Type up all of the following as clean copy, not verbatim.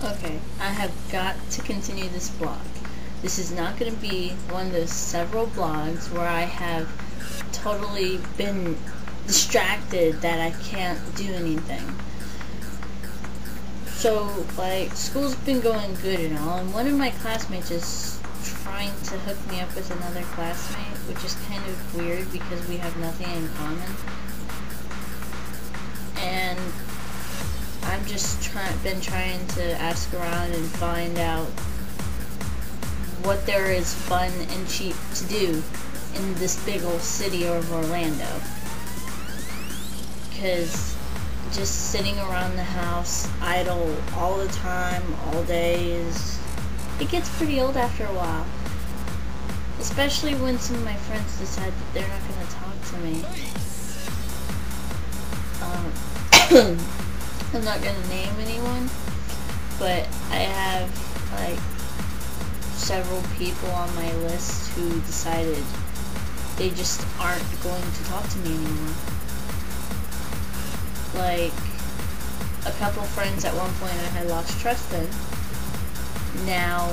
Okay, I have got to continue this blog. This is not going to be one of those several blogs where I have totally been distracted that I can't do anything. So, like, school's been going good and all, and one of my classmates is trying to hook me up with another classmate, which is kind of weird because we have nothing in common. And I've just been trying to ask around and find out what there is fun and cheap to do in this big old city of Orlando. Because just sitting around the house idle all the time, all day, it gets pretty old after a while. Especially when some of my friends decide that they're not going to talk to me. I'm not going to name anyone, but I have like several people on my list who decided they just aren't going to talk to me anymore. Like, a couple friends at one point I had lost trust in now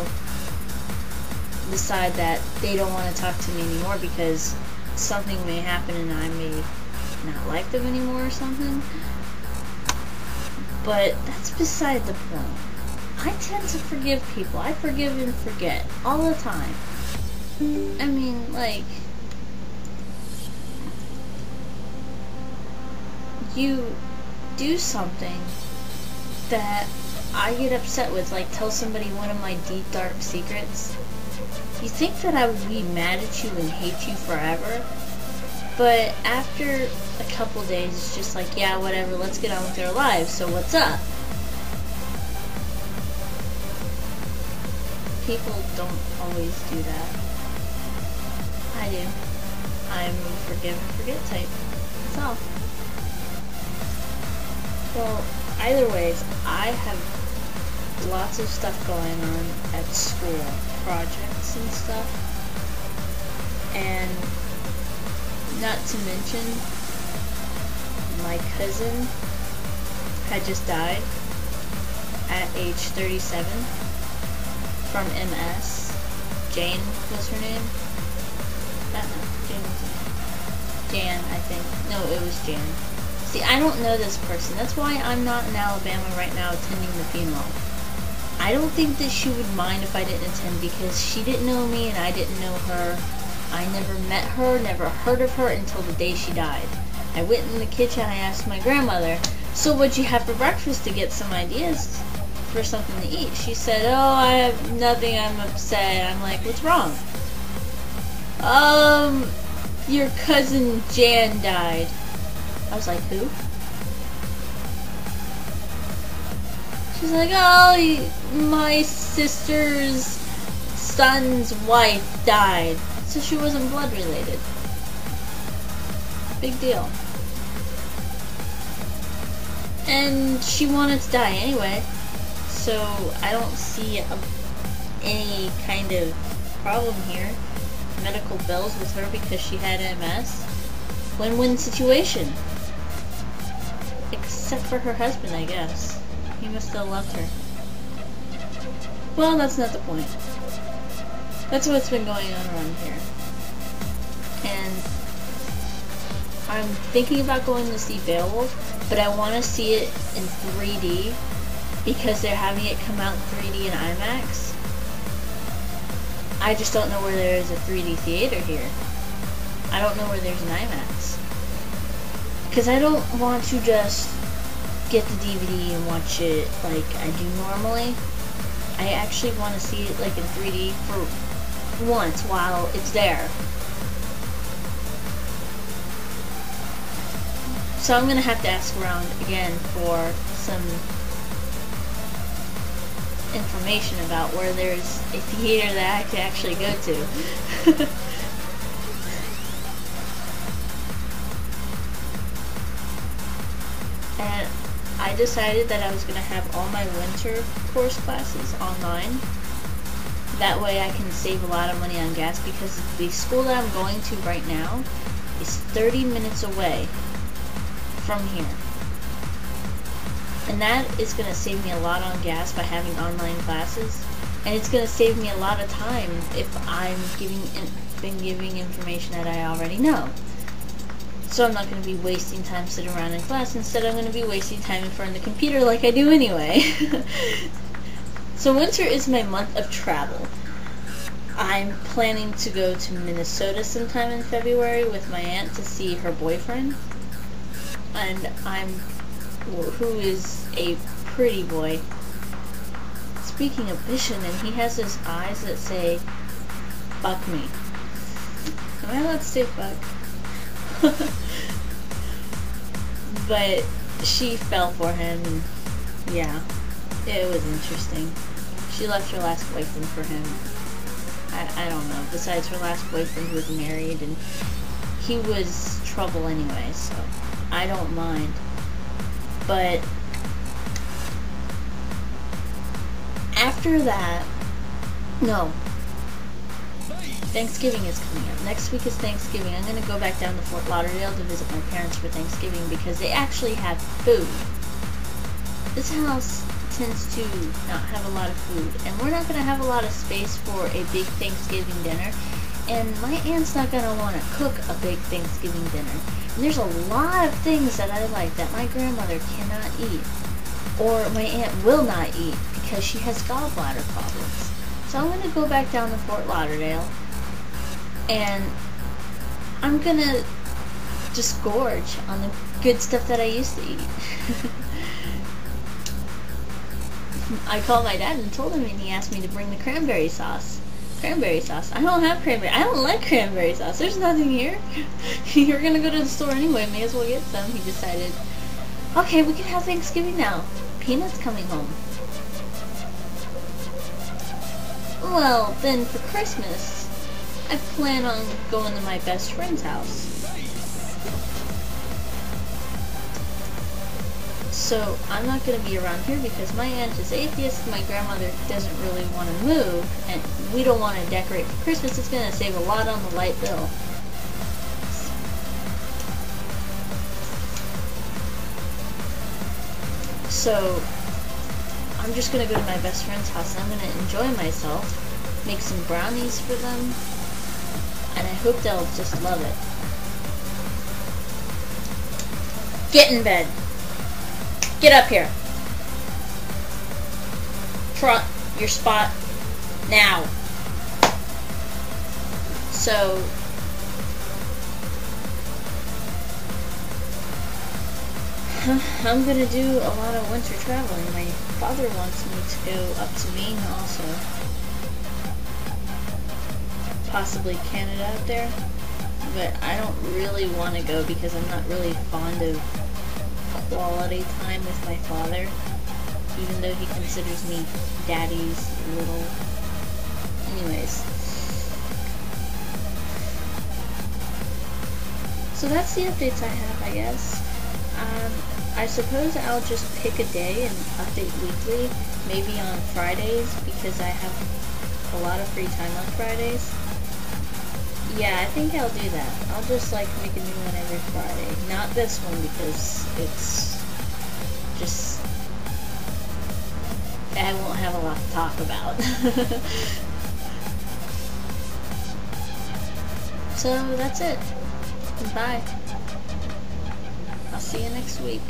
decide that they don't want to talk to me anymore because something may happen and I may not like them anymore or something. But that's beside the point. I tend to forgive people. I forgive and forget all the time. I mean, like, you do something that I get upset with, like tell somebody one of my deep dark secrets. You think that I would be mad at you and hate you forever, but after a couple days it's just like, yeah, whatever, let's get on with our lives, so what's up? People don't always do that. I do. I'm a forgive and forget type. That's all. Well, either ways, I have lots of stuff going on at school, projects and stuff, and not to mention, my cousin had just died at age 37 from MS. Jane was her name. I don't know, Jane was her name. Jan, I think. No, it was Jan. See, I don't know this person. That's why I'm not in Alabama right now attending the funeral. I don't think that she would mind if I didn't attend because she didn't know me and I didn't know her. I never met her, never heard of her until the day she died. I went in the kitchen, I asked my grandmother, so what'd you have for breakfast, to get some ideas for something to eat? She said, oh, I have nothing, I'm upset. I'm like, what's wrong? Your cousin Jan died. I was like, who? She's like, oh, my sister's son's wife died. So she wasn't blood related. Big deal. And she wanted to die anyway. So I don't see any kind of problem here. Medical bills with her because she had MS. Win-win situation. Except for her husband, I guess. He must have loved her. Well, that's not the point. That's what's been going on around here. And I'm thinking about going to see Beowulf, but I want to see it in 3D because they're having it come out in 3D and IMAX. I just don't know where there is a 3D theater here. I don't know where there's an IMAX. Because I don't want to just get the DVD and watch it like I do normally. I actually want to see it like in 3D for once while it's there. So I'm going to have to ask around again for some information about where there's a theater that I can actually go to. And I decided that I was going to have all my winter course classes online. That way I can save a lot of money on gas because the school that I'm going to right now is 30 minutes away from here. And that is going to save me a lot on gas by having online classes. And it's going to save me a lot of time if I'm been giving information that I already know. So I'm not going to be wasting time sitting around in class. Instead, I'm going to be wasting time in front of the computer like I do anyway. So winter is my month of travel. I'm planning to go to Minnesota sometime in February with my aunt to see her boyfriend. And who is a pretty boy. Speaking of vision, and he has his eyes that say, "Fuck me." Am I allowed to say fuck? But she fell for him, and yeah, it was interesting. She left her last boyfriend for him. I don't know. Besides, her last boyfriend was married, and he was trouble anyway, so I don't mind. But after that, no. Thanksgiving is coming up. Next week is Thanksgiving. I'm going to go back down to Fort Lauderdale to visit my parents for Thanksgiving because they actually have food. This house tends to not have a lot of food, and we're not going to have a lot of space for a big Thanksgiving dinner, and my aunt's not going to want to cook a big Thanksgiving dinner. And there's a lot of things that I like that my grandmother cannot eat, or my aunt will not eat because she has gallbladder problems. So I'm going to go back down to Fort Lauderdale, and I'm going to just gorge on the good stuff that I used to eat. I called my dad and told him, and he asked me to bring the cranberry sauce. Cranberry sauce. I don't have cranberry. I don't like cranberry sauce. There's nothing here. You're gonna go to the store anyway. May as well get some. He decided, okay, we can have Thanksgiving now. Peanut's coming home. Well, then for Christmas, I plan on going to my best friend's house. So I'm not going to be around here because my aunt is atheist, my grandmother doesn't really want to move, and we don't want to decorate for Christmas. It's going to save a lot on the light bill. So I'm just going to go to my best friend's house and I'm going to enjoy myself, make some brownies for them, and I hope they'll just love it. Get in bed. Get up here. Trot your spot now. So I'm gonna do a lot of winter traveling. My father wants me to go up to Maine also. Possibly Canada up there. But I don't really want to go because I'm not really fond of quality time with my father, even though he considers me daddy's little. Anyways, so that's the updates I have, I guess. I suppose I'll just pick a day and update weekly, maybe on Fridays, because I have a lot of free time on Fridays. Yeah, I think I'll do that. I'll just like make a new one every Friday. Not this one because it's just, I won't have a lot to talk about. So that's it. Bye. I'll see you next week.